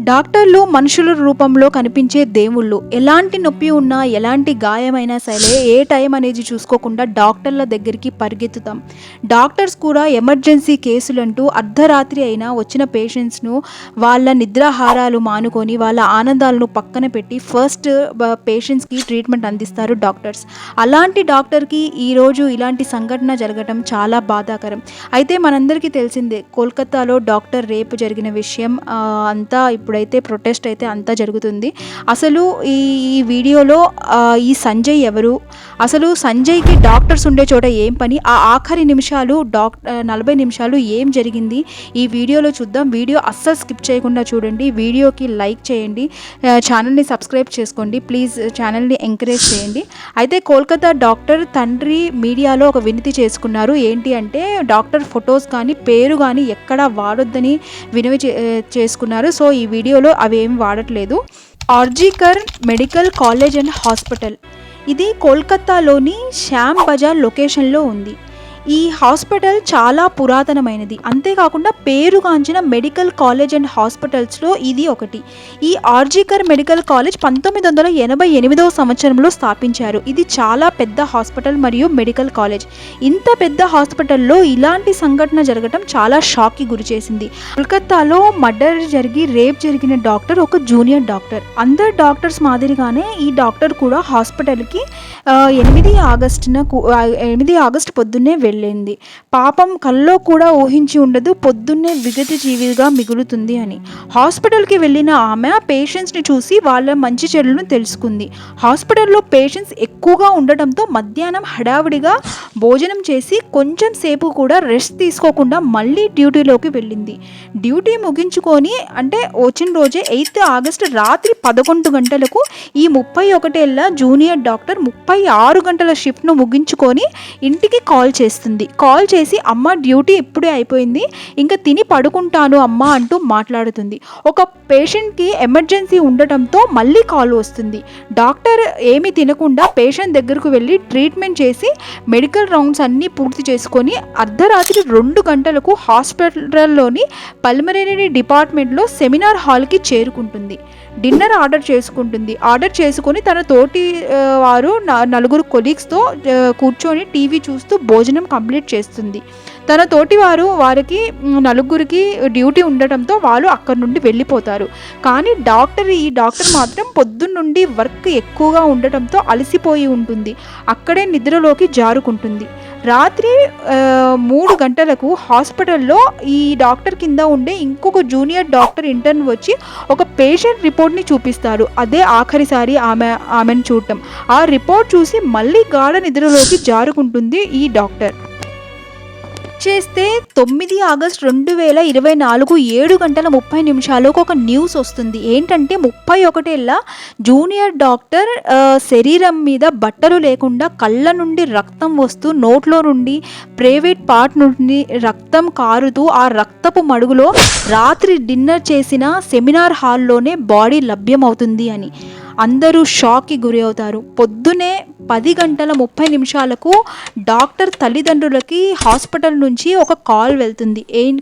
డాక్టర్లు మనుషుల రూపంలో కనిపించే దేవుళ్ళు. ఎలాంటి నొప్పి ఉన్నా, ఎలాంటి గాయమైనా సరే ఏ టైం అనేది చూసుకోకుండా డాక్టర్ల దగ్గరికి పరిగెత్తుతాం. డాక్టర్స్ కూడా ఎమర్జెన్సీ కేసులంటూ అర్ధరాత్రి అయినా వచ్చిన పేషెంట్స్ను వాళ్ళ నిద్రాహారాలు మానుకొని వాళ్ళ ఆనందాలను పక్కన పెట్టి ఫస్ట్ పేషెంట్స్కి ట్రీట్మెంట్ అందిస్తారు డాక్టర్స్. అలాంటి డాక్టర్కి ఈరోజు ఇలాంటి సంఘటన జరగడం చాలా బాధాకరం. అయితే మనందరికీ తెలిసిందే, కోల్కతాలో డాక్టర్ రేపు జరిగిన విషయం అంతా ఇప్పుడైతే ప్రొటెస్ట్ అయితే అంతా జరుగుతుంది. అసలు ఈ వీడియోలో ఈ సంజయ్ ఎవరు, అసలు సంజయ్కి డాక్టర్స్ ఉండే చోట ఏం పని, ఆ ఆఖరి నిమిషాలు 40 నిమిషాలు ఏం జరిగింది ఈ వీడియోలో చూద్దాం. వీడియో అస్సలు స్కిప్ చేయకుండా చూడండి. వీడియోకి లైక్ చేయండి, ఛానల్ని సబ్స్క్రైబ్ చేసుకోండి ప్లీజ్, ఛానల్ని ఎంకరేజ్ చేయండి. అయితే కోల్కతా డాక్టర్ తండ్రి మీడియాలో ఒక వినతి చేసుకున్నారు. ఏంటి అంటే డాక్టర్ ఫొటోస్ కానీ పేరు కానీ ఎక్కడా వాడొద్దని వినవి చేసుకున్నారు. సో ఈ వీడియోలో అవేం వాడట్లేదు. RG Kar medical college and hospital, ఇది కోల్కతాలోని శ్యామ్ బజార్ లొకేషన్లో ఉంది. ఈ హాస్పిటల్ చాలా పురాతనమైనది, అంతేకాకుండా పేరుగాంచిన మెడికల్ కాలేజ్ అండ్ హాస్పిటల్స్లో ఇది ఒకటి. ఈ ఆర్జీకర్ మెడికల్ కాలేజ్ 1988వ సంవత్సరంలో స్థాపించారు. ఇది చాలా పెద్ద హాస్పిటల్ మరియు మెడికల్ కాలేజ్. ఇంత పెద్ద హాస్పిటల్లో ఇలాంటి సంఘటన జరగడం చాలా షాక్కి గురి చేసింది. కోల్కతాలో మర్డర్ జరిగి రేప్ జరిగిన డాక్టర్ ఒక జూనియర్ డాక్టర్. అందరు డాక్టర్స్ మాదిరిగానే ఈ డాక్టర్ కూడా హాస్పిటల్కి 8 ఆగస్టు పొద్దున్నే వెళ్ళింది. పాపం కల్లో కూడా ఊహించి ఉండదు పొద్దున్నే విగత జీవిగా మిగులుతుంది అని. హాస్పిటల్కి వెళ్ళిన ఆమె పేషెంట్స్ని చూసి వాళ్ళ మంచి చెడులను తెలుసుకుంది. హాస్పిటల్లో పేషెంట్స్ ఎక్కువగా ఉండటంతో మధ్యాహ్నం హడావిడిగా భోజనం చేసి కొంచెం సేపు కూడా రెస్ట్ తీసుకోకుండా మళ్ళీ డ్యూటీలోకి వెళ్ళింది. డ్యూటీ ముగించుకొని అంటే వచ్చిన రోజే 8 ఆగస్టు రాత్రి 11 గంటలకు ఈ 31 ఏళ్ల జూనియర్ డాక్టర్ 36 గంటల షిఫ్ట్ను ముగించుకొని ఇంటికి కాల్ చేస్తుంది. కాల్ చేసి అమ్మ డ్యూటీ ఇప్పుడే అయిపోయింది, ఇంకా తిని పడుకుంటాను అమ్మ అంటూ మాట్లాడుతుంది. ఒక పేషెంట్కి ఎమర్జెన్సీ ఉండటంతో మళ్ళీ కాల్ వస్తుంది. డాక్టర్ ఏమీ తినకుండా పేషెంట్ దగ్గరకు వెళ్ళి ట్రీట్మెంట్ చేసి మెడికల్ రౌండ్స్ అన్నీ పూర్తి చేసుకొని అర్ధరాత్రి 2 గంటలకు హాస్పిటల్లోని పల్మనరీ డిపార్ట్మెంట్లో సెమినార్ హాల్కి చేరుకుంటుంది. డిన్నర్ ఆర్డర్ చేసుకొని తన తోటి వారు 4 కొలీగ్స్తో కూర్చొని టీవీ చూస్తూ భోజనం కంప్లీట్ చేస్తుంది. తన తోటి వారికి 4 డ్యూటీ ఉండటంతో వాళ్ళు అక్కడి నుండి వెళ్ళిపోతారు. కానీ ఈ డాక్టర్ మాత్రం పొద్దున్నుండి వర్క్ ఎక్కువగా ఉండటంతో అలసిపోయి ఉంటుంది. అక్కడే నిద్రలోకి జారుకుంటుంది. రాత్రి 3 గంటలకు హాస్పిటల్లో ఈ డాక్టర్ కింద ఉండే ఇంకొక జూనియర్ డాక్టర్ ఇంటర్న్ వచ్చి ఒక పేషెంట్ రిపోర్ట్ని చూపిస్తారు. అదే ఆఖరిసారి ఆమెను చూడటం. ఆ రిపోర్ట్ చూసి మళ్ళీ గాఢ నిద్రలోకి జారుకుంటుంది ఈ డాక్టర్. చేస్తే 9 ఆగస్టు 2024 7 గంటల 30 నిమిషాలకు ఒక న్యూస్ వస్తుంది. ఏంటంటే 31 ఏళ్ల జూనియర్ డాక్టర్ శరీరం మీద బట్టలు లేకుండా కళ్ళ నుండి రక్తం వస్తూ నోట్లో నుండి ప్రైవేట్ పార్ట్ నుండి రక్తం కారుతూ ఆ రక్తపు మడుగులో రాత్రి డిన్నర్ చేసిన సెమినార్ హాల్లోనే బాడీ లభ్యమవుతుంది అని అందరూ షాక్కి గురి అవుతారు. పొద్దునే 10 గంటల 30 నిమిషాలకు డాక్టర్ తల్లిదండ్రులకి హాస్పిటల్ నుంచి ఒక కాల్ వెళ్తుంది.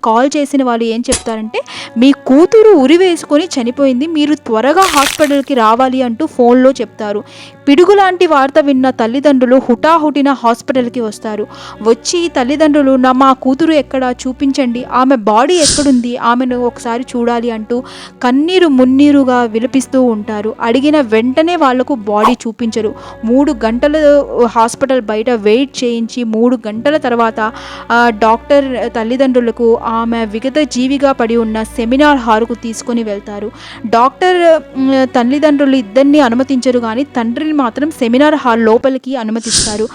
కాల్ చేసిన వాళ్ళు ఏం చెప్తారంటే, మీ కూతురు ఉరి వేసుకొని చనిపోయింది, మీరు త్వరగా హాస్పిటల్కి రావాలి అంటూ ఫోన్లో చెప్తారు. పిడుగు లాంటి వార్త విన్న తల్లిదండ్రులు హుటాహుటిన హాస్పిటల్కి వస్తారు. వచ్చి తల్లిదండ్రులు మా కూతురు ఎక్కడ చూపించండి, ఆమె బాడీ ఎక్కడుంది, ఆమెను ఒకసారి చూడాలి అంటూ కన్నీరు మున్నీరుగా విలపిస్తూ ఉంటారు. అడిగిన వెంటనే వాళ్లకు బాడీ చూపించరు. 3 గంటలు హాస్పిటల్ బయట వెయిట్ చేయించి 3 గంటల తర్వాత డాక్టర్ తల్లిదండ్రులకు ఆమె విగత జీవిగా పడి ఉన్న సెమినార్ హాల్కు తీసుకొని వెళ్తారు. డాక్టర్ తల్లిదండ్రులు ఇద్దరిని అనుమతించరు, కానీ తండ్రిని మాత్రం సెమినార్ హాల్ లోపలికి అనుమతిస్తారు.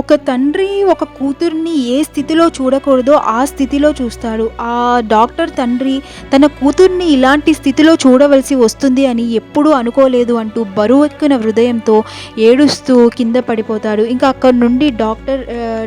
ఒక తండ్రి ఒక కూతుర్ని ఏ స్థితిలో చూడకూడదో ఆ స్థితిలో చూస్తాడు. ఆ డాక్టర్ తండ్రి తన కూతుర్ని ఇలాంటి స్థితిలో చూడవలసి వస్తుంది అని ఎప్పుడూ అనుకోలేదు కాదు అంటూ బరువెక్కిన హృదయంతో ఏడుస్తూ కింద పడిపోతాడు. ఇంకా అక్కడి నుండి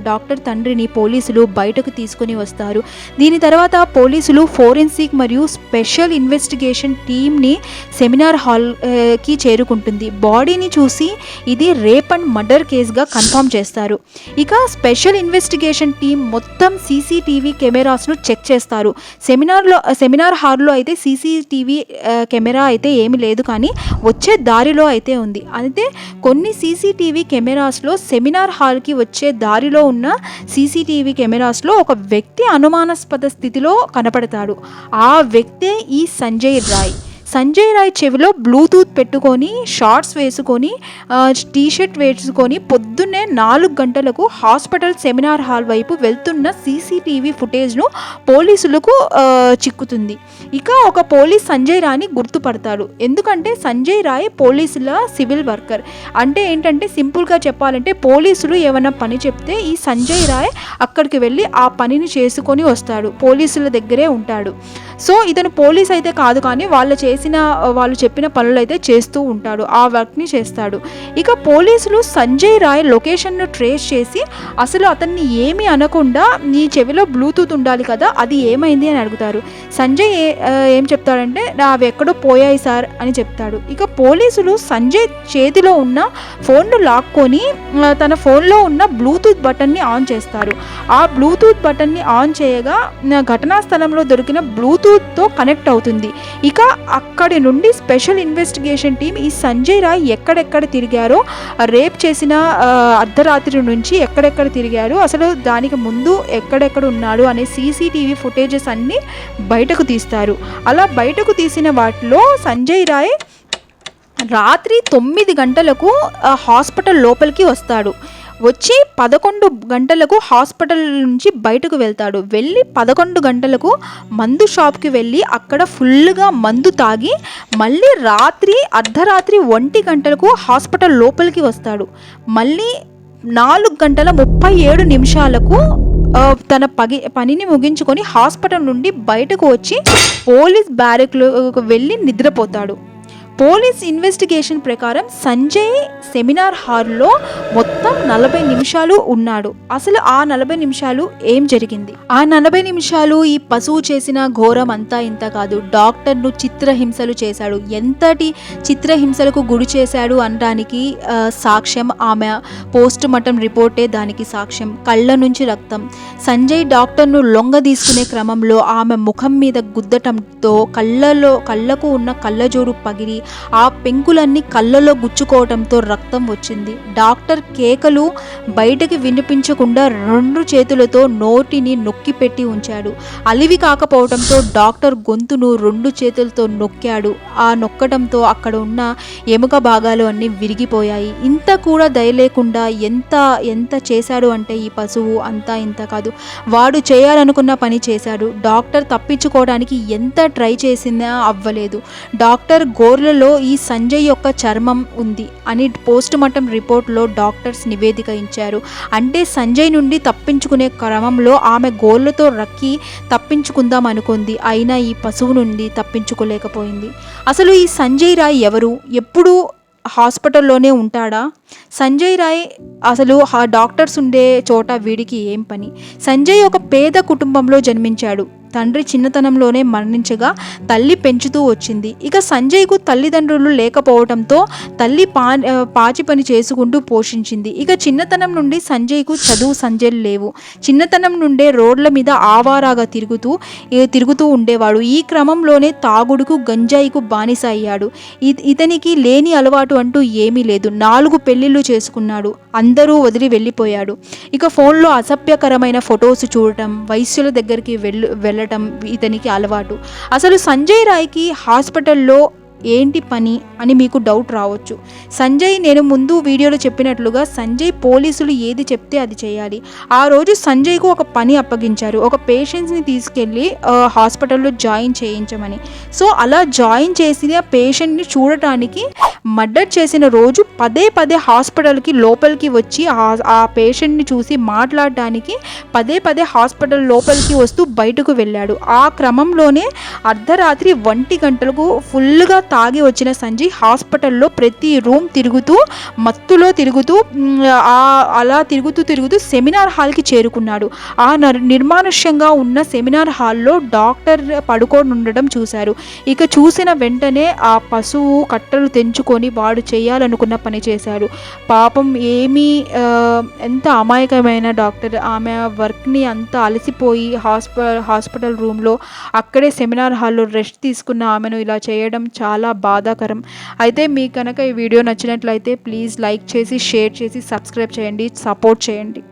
డాక్టర్ తండ్రిని పోలీసులు బయటకు తీసుకొని వస్తారు. దీని తర్వాత పోలీసులు ఫోరెన్సిక్ మరియు స్పెషల్ ఇన్వెస్టిగేషన్ టీమ్ని సెమినార్ హాల్కి చేరుకుంటుంది. బాడీని చూసి ఇది రేప్ అండ్ మర్డర్ కేసుగా కన్ఫర్మ్ చేస్తారు. ఇక స్పెషల్ ఇన్వెస్టిగేషన్ టీం మొత్తం సీసీటీవీ కెమెరాస్ను చెక్ చేస్తారు. సెమినార్ హాల్లో అయితే సీసీటీవీ కెమెరా అయితే ఏమీ లేదు, కానీ వచ్చే దారిలో అయితే ఉంది. అయితే కొన్ని సీసీటీవీ కెమెరాస్లో సెమినార్ హాల్కి వచ్చే దారిలో ఉన్న సీసీటీవీ కెమెరాస్లో ఒక వ్యక్తి అనుమానాస్పద స్థితిలో కనపడతాడు. ఆ వ్యక్తే ఈ సంజయ్ రాయ్ చెవిలో బ్లూటూత్ పెట్టుకొని షార్ట్స్ వేసుకొని టీషర్ట్ వేసుకొని పొద్దున్నే 4 గంటలకు హాస్పిటల్ సెమినార్ హాల్ వైపు వెళ్తున్న సీసీటీవీ ఫుటేజ్ను పోలీసులకు చిక్కుతుంది. ఇక ఒక పోలీస్ సంజయ్ రాయ్ని గుర్తుపడతాడు. ఎందుకంటే సంజయ్ రాయ్ పోలీసుల సివిల్ వర్కర్. అంటే ఏంటంటే సింపుల్గా చెప్పాలంటే పోలీసులు ఏమైనా పని చెప్తే ఈ సంజయ్ రాయ్ అక్కడికి వెళ్ళి ఆ పనిని చేసుకొని వస్తాడు, పోలీసుల దగ్గరే ఉంటాడు. సో ఇతను పోలీస్ అయితే కాదు, కానీ వాళ్ళు చెప్పిన పనులు అయితే చేస్తూ ఉంటాడు, ఆ వర్క్ని చేస్తాడు. ఇక పోలీసులు సంజయ్ రాయ్ లొకేషన్ను ట్రేస్ చేసి అసలు అతన్ని ఏమీ అనకుండా నీ చెవిలో బ్లూటూత్ ఉండాలి కదా, అది ఏమైంది అని అడుగుతారు. సంజయ్ ఏం చెప్తాడంటే అవి ఎక్కడో పోయాయి సార్ అని చెప్తాడు. ఇక పోలీసులు సంజయ్ చేతిలో ఉన్న ఫోన్ను లాక్కొని తన ఫోన్లో ఉన్న బ్లూటూత్ బటన్ని ఆన్ చేస్తారు. ఆ బ్లూటూత్ బటన్ని ఆన్ చేయగా ఘటనా స్థలంలో దొరికిన బ్లూటూత్తో కనెక్ట్ అవుతుంది. ఇక అక్కడి నుండి స్పెషల్ ఇన్వెస్టిగేషన్ టీం ఈ సంజయ్ రాయ్ ఎక్కడెక్కడ తిరిగారో, రేప్ చేసిన అర్ధరాత్రి నుంచి ఎక్కడెక్కడ తిరిగారు, అసలు దానికి ముందు ఎక్కడెక్కడ ఉన్నాడు అనే సీసీటీవీ ఫుటేజెస్ అన్నీ బయటకు తీస్తారు. అలా బయటకు తీసిన వాటిలో సంజయ్ రాయ్ రాత్రి 9 గంటలకు హాస్పిటల్ లోపలికి వస్తాడు. వచ్చి 11 గంటలకు హాస్పిటల్ నుంచి బయటకు వెళ్తాడు. వెళ్ళి 11 గంటలకు మందు షాప్కి వెళ్ళి అక్కడ ఫుల్గా మందు తాగి మళ్ళీ అర్ధరాత్రి 1 గంటలకు హాస్పిటల్ లోపలికి వస్తాడు. మళ్ళీ 4:37 తన పనిని ముగించుకొని హాస్పిటల్ నుండి బయటకు వచ్చి పోలీస్ బ్యారెక్లకు వెళ్ళి నిద్రపోతాడు. పోలీస్ ఇన్వెస్టిగేషన్ ప్రకారం సంజయ్ సెమినార్ హాల్లో మొత్తం 40 నిమిషాలు ఉన్నాడు. అసలు ఆ 40 నిమిషాలు ఏం జరిగింది? ఆ 40 నిమిషాలు ఈ పశువు చేసిన ఘోరం అంతా ఇంత కాదు. డాక్టర్ను చిత్రహింసలు చేశాడు. ఎంతటి చిత్రహింసలకు గురి చేశాడు అనడానికి సాక్ష్యం ఆమె పోస్ట్ మార్టం రిపోర్టే దానికి సాక్ష్యం. కళ్ళ నుంచి రక్తం. సంజయ్ డాక్టర్ను లొంగ తీసుకునే క్రమంలో ఆమె ముఖం మీద గుద్దటంతో కళ్ళకు ఉన్న కళ్ళజోడు పగిలి ఆ పెంకులన్నీ కళ్ళలో గుచ్చుకోవడంతో రక్తం వచ్చింది. డాక్టర్ కేకలు బయటకి వినిపించకుండా 2 చేతులతో నోటిని నొక్కి పెట్టి ఉంచాడు. అలివి కాకపోవడంతో డాక్టర్ గొంతును 2 చేతులతో నొక్కాడు. ఆ నొక్కడంతో అక్కడ ఉన్న ఎముక భాగాలు అన్నీ విరిగిపోయాయి. ఇంత కూడా దయలేకుండా ఎంత చేశాడు అంటే ఈ పశువు అంతా ఇంత కాదు. వాడు చేయాలనుకున్న పని చేశాడు. డాక్టర్ తప్పించుకోవడానికి ఎంత ట్రై చేసినా అవ్వలేదు. డాక్టర్ గోర్లలో ఈ సంజయ్ యొక్క చర్మం ఉంది అని పోస్ట్ మార్టం రిపోర్ట్లో డాక్టర్స్ నివేదిక ఇచ్చారు. అంటే సంజయ్ నుండి తప్పించుకునే క్రమంలో ఆమె గోర్లతో రక్కి తప్పించుకుందాం అనుకుంది. అయినా ఈ పశువు నుండి తప్పించుకోలేకపోయింది. అసలు ఈ సంజయ్ రాయ్ ఎవరు? ఎప్పుడు హాస్పిటల్లోనే ఉంటాడా? సంజయ్ రాయ్ అసలు డాక్టర్స్ ఉండే చోట వీడికి ఏం పని? సంజయ్ ఒక పేద కుటుంబంలో జన్మించాడు. తండ్రి చిన్నతనంలోనే మరణించగా తల్లి పెంచుతూ వచ్చింది. ఇక సంజయ్కు తల్లిదండ్రులు లేకపోవడంతో తల్లి పాచి పని చేసుకుంటూ పోషించింది. ఇక చిన్నతనం నుండి సంజయ్కు చదువు సంజయ్ లేవు. చిన్నతనం నుండే రోడ్ల మీద ఆవారాగా తిరుగుతూ ఉండేవాడు. ఈ క్రమంలోనే తాగుడుకు గంజాయికు బానిస అయ్యాడు. ఇతనికి లేని అలవాటు అంటూ ఏమీ లేదు. 4 పెళ్లిళ్ళు చేసుకున్నాడు. అందరూ వదిలి వెళ్ళిపోయాడు. ఇక ఫోన్లో అసభ్యకరమైన ఫొటోస్ చూడటం, వైశ్యుల దగ్గరికి వెళ్ళటం ఇతనికి అలవాటు. అసలు సంజయ్ రాయ్కి హాస్పిటల్లో ఏంటి పని అని మీకు డౌట్ రావచ్చు. సంజయ్, నేను ముందు వీడియోలో చెప్పినట్లుగా సంజయ్ పోలీసులు ఏది చెప్తే అది చేయాలి. ఆ రోజు సంజయ్కు ఒక పని అప్పగించారు. ఒక పేషెంట్స్ని తీసుకెళ్ళి హాస్పిటల్లో జాయిన్ చేయించమని. సో అలా జాయిన్ చేసిన పేషెంట్ని చూడటానికి మర్డర్ చేసిన రోజు పదే పదే హాస్పిటల్కి లోపలికి వచ్చి ఆ పేషెంట్ని చూసి మాట్లాడడానికి పదే పదే హాస్పిటల్ లోపలికి వస్తూ బయటకు వెళ్ళాడు. ఆ క్రమంలోనే అర్ధరాత్రి 1 గంటలకు ఫుల్గా తాగి వచ్చిన సంజయ్ హాస్పిటల్లో ప్రతి రూమ్ తిరుగుతూ మత్తులో తిరుగుతూ అలా తిరుగుతూ సెమినార్ హాల్కి చేరుకున్నాడు. ఆ నిర్మానుష్యంగా ఉన్న సెమినార్ హాల్లో డాక్టర్ పడుకొని ఉండడం చూశారు. ఇక చూసిన వెంటనే ఆ పశువు కట్టలు తెంచుకొని వాడు చేయాలనుకున్న పని చేశాడు. పాపం ఎంత అమాయకమైన డాక్టర్, ఆమె వర్క్ని అంతా అలసిపోయి హాస్పిటల్ రూమ్లో అక్కడే సెమినార్ హాల్లో రెస్ట్ తీసుకున్న ఆమెను ఇలా చేయడం చాలా బాధాకరం. అయితే మీకు కనుక ఈ వీడియో నచ్చినట్లయితే ప్లీజ్ లైక్ చేసి, షేర్ చేసి, సబ్స్క్రైబ్ చేయండి, సపోర్ట్ చేయండి.